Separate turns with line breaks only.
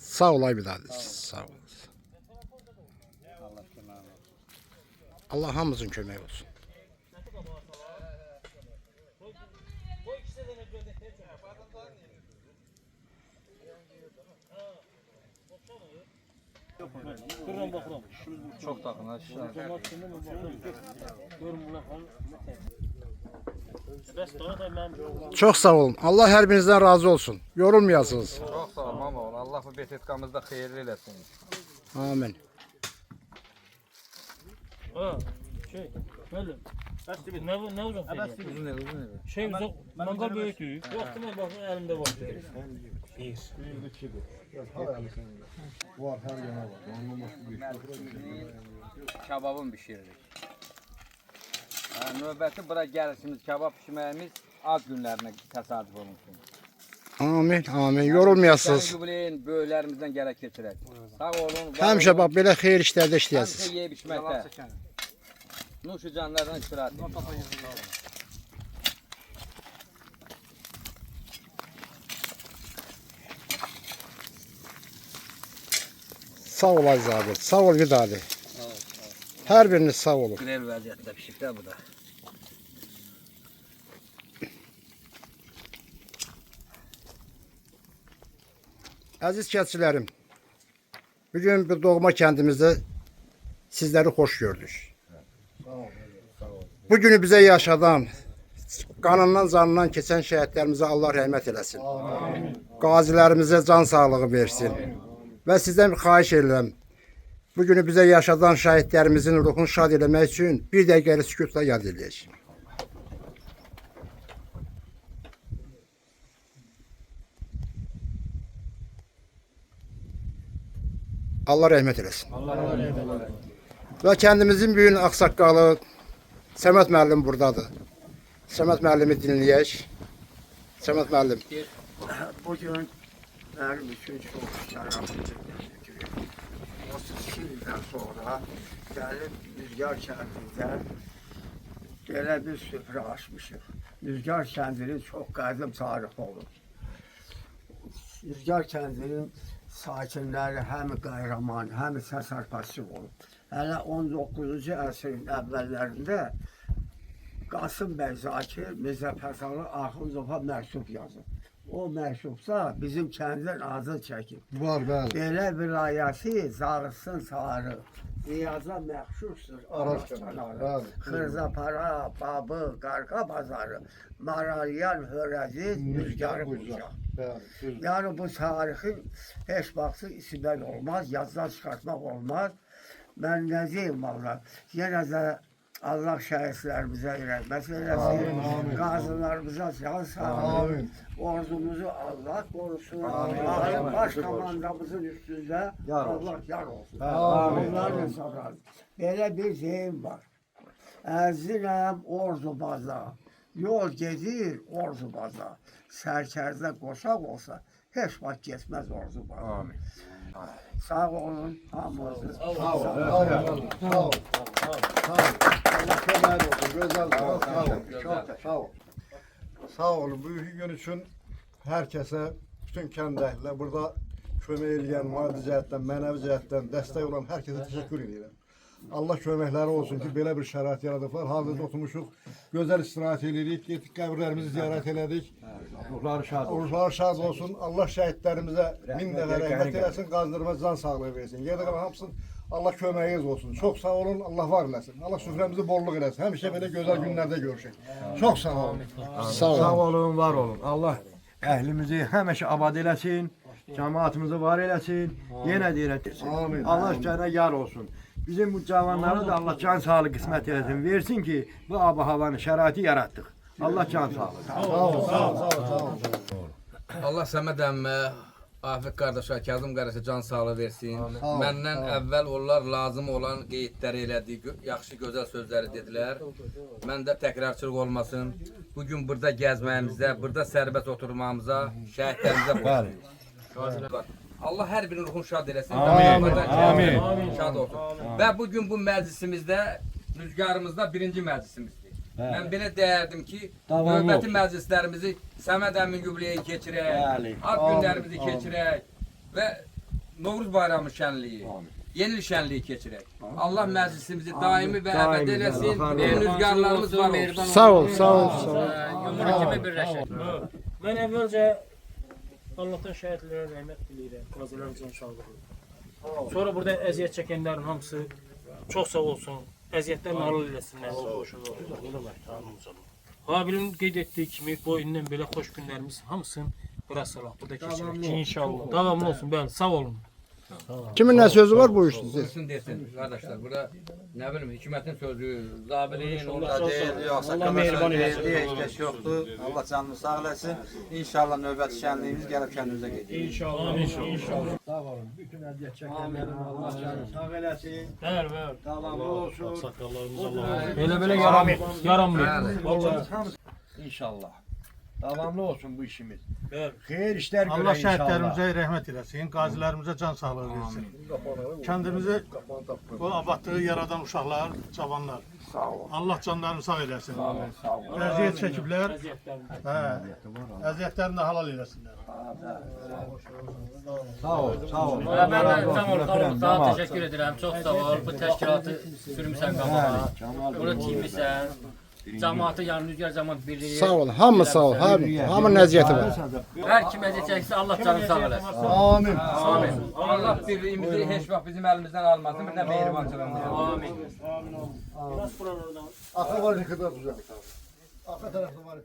Sağ ol Aybidad. Sağ ol. Allah hamımızın köməyi olsun.
Çok takın aşağı.
Çok sağ olun. Allah her birinizden razı olsun. Yorulmayasınız.
Çok sağ ol mama oğul. Allah bu betetkamızda hayırlı eylesin.
Amin.
Böyle. Ne uzun şey uzun. Mangal büyütüyor. Baktım bak elimde var.
Var her yana var.
Kebabın pişiririk. Növbəti bura gəlirsiniz, kebab pişirməyimiz az günlərinə təsadüf olunsun.
Amin. Amin. Yorulmayasınız.
Yubileyin böyüklərimizdən gələk keçirək. Sağ olun.
Həmişə bax belə xeyir işlərdə
Həmişə
işləyəsiniz.
yeyib içməkdə. Nuşu canlardan istirahət edin.
Sağ ol Aziz abi. Sağ ol Vidadi. Her biriniz sağ olun.
Güzel vəziyyətdə pişikdə bu da.
Aziz kəndçilərim, bugün bu doğma kəndimizdə sizləri xoş gördük. Bugünü bizə yaşadan, qanından canından keçən şəhidlərimizə Allah rəhmət eləsin. Qazilərimizə can sağlığı versin. Və sizdən bir xahiş edirəm. Bugünü bizə yaşadan şəhidlərimizin ruhunu şad eləmək üçün bir dəqiqəli sükutla yad edək. Allah rəhmət eləsin. Və kəndimizin büyük ağsaqqalı Səməd müəllim buradadır. Səməd müəllimi dinləyək. Səməd müəllim.
Bugün benim için çok şerefli. 32 yıldan sonra gelip Rüzgar kentinde böyle bir süfre açmışım. Rüzgar kentinin çok kadim tarihi olur. Rüzgar kentinin sakinleri hem kahraman hem təsərrüfatçı olur. Hele 19. əsrin əvvəllərində Qasım bəy Zakir Mirzə Fəsalı Axundova məktub yazır. O məktubda bizim kəndin adını çəkib.
Var bəli.
Belə vilayəti Zağısın sarı, Riyaza məxşurdur Araz kənarı. Xırzapara, Babı, Qarqa bazarı, Maralyan, Hörəziz, Rüzgarı bucaq. Yani bu tarixin heç vaxtı isimdən olmaz, yazıdan çıxartmaq olmaz. Mən nə deyim valla, yenə də Allah şəhidlərimizə rəhmət eləsin, qazilərimizə can sağlığı, ordumuzu Allah qorusun, baş komandamızın üstündə Allah yar olsun. Onlarla sabırlı. Belə bir deyim var, əziləm ordu baza, yol gedir ordu baza, sərkərdə qoşaq olsa, heç vaxt geçməz ordu baza. Sağ olun, hamınızı.
Sağ ol. Sağ ol. Allah kömək olsun. Gözəl. Sağ ol. Sağ olun. Bu gün üçün hər kəsə, bütün kənd əhlinə, burada kömək edən, maddi cəhətdən, mənəvi cəhətdən dəstək olan hər kəsə təşəkkür edirəm. Allah köməkləri olsun ki, belə bir şərait yaradıblar. Hazırda oturmuşuq, gözəl istirahət edirik, getdik qəbirlərimizi ziyarət elədik. Ruhları şad olsun. Allah şəhidlərimizə min dəfə rəhmət eləsin, qazilərimizə can sağlığı versin. Yerdə qalan hamısın, Allah köməyiniz olsun. Çox sağ olun, Allah var eləsin. Allah süfrəmizi bolluq eləsin. Həmişə belə gözəl günlərdə görüşək. Çox sağ olun.
Sağ olun.
Sağ olun, var olun. Allah əhlimizi həmişə abad eləsin. Cemaatimizi var eylesin. Yine diretsin.
Amin.
Allah üstlerine yar olsun. Bizim bu cavanlara da Allah can sağlık kısmet eylesin. Versin ki bu ab havanın şəraiti yarattık. Allah can sağlık.
Allah Səməd əmmə, Afik qardaşa, Kazım qardaşa can sağlığı versin. Məndən əvvəl onlar lazım olan qeydləri elədi, yaxşı gözəl sözləri dedilər. Mən də təkrarçılıq olmasın. Bugün burada gəzməyimizdə, burada sərbəst oturmağımıza, şəhidlərimizə borcluyuz. Allah hər birinin ruhunu şad eləsin. Amin. Şad olsun. Və bugün bu məclisimizdə, rüzgarımızda birinci məclisimizdir. Mən belə deyərdim ki, növbəti məclislərimizi Səməd əmin yubileyi keçirək, ad günlərimizi keçirək və Novruz bayramı şənliyi, yeni il şənliyi keçirək. Allah məclisimizi daimi və əbəd eləsin, rüzgarlarımız var olsun.
Sağ ol, sağ ol, sağ ol.
Yumru kimi birləşək.
Mən əvvəlcə Allah'tan şəhidlərə rəhmət diləyirəm, qazilərin can sağlığı. Sonra burada əziyyət çəkənlərin hamısı çox sağ olsun, əziyyətlərini halal eləsinlər. Habil'in qeyd etdiyi kimi boyundan belə xoş günlərimiz hamısını bura salaq, burada keçirək. İnşallah. Davamlı olsun, bəli, sağ olun.
Kimin nə sözü var bu işin?
Olsun desin arkadaşlar. Burada ne bileyim hükümetin sözü, zabirliğin orada
Burada değil, yoxsa köməklər verdi, heç kəs yoxdur. Allah canını sağ eləsin. İnşallah növbəti şənliyimiz gəlib kəndimizə gedəcək.
İnşallah.
Sağ olun. Bütün əziyyət çəkənlərin Allah canı sağ eləsin.
Bəli, bəli.
Davamlı olsun.
Belə yaranmıyor.
Vallahi İnşallah. Davamlı olsun bu işimiz.
Bəli.
Xeyir işler
Allah
göre inşallah.
şəhidlərimizə rəhmət eləsin, qazilərimizə can sağlığı versin. Kəndimizi bu abadlığı yaradan uşaqlar, cavanlar. Allah canlarını sağ eləsin. Əziyyət çəkiblər, əziyyətlərini də halal eləsinlər.
Sağ ol, sağ ol.
Ben de sağ ol, teşekkür ederim. Çok sağ ol. Bu teşkilatı sürmüşsən qabağa. Bunu tiymişsən. Cemaatı yani rüzgar cemaat birliği.
Sağ ol, hamı sağ ol, hamının əziyyəti var.
Her kim əziyyət çəksə Allah canını sağ eləsin.
Amin.
Amin. Allah birliğimizi heç vaxt bizim elimizden almasın. Bir de mehribançılığımızı.
Amin.
Biraz buralardan.
Aklı var ne kadar güzel. Arka tarafta var.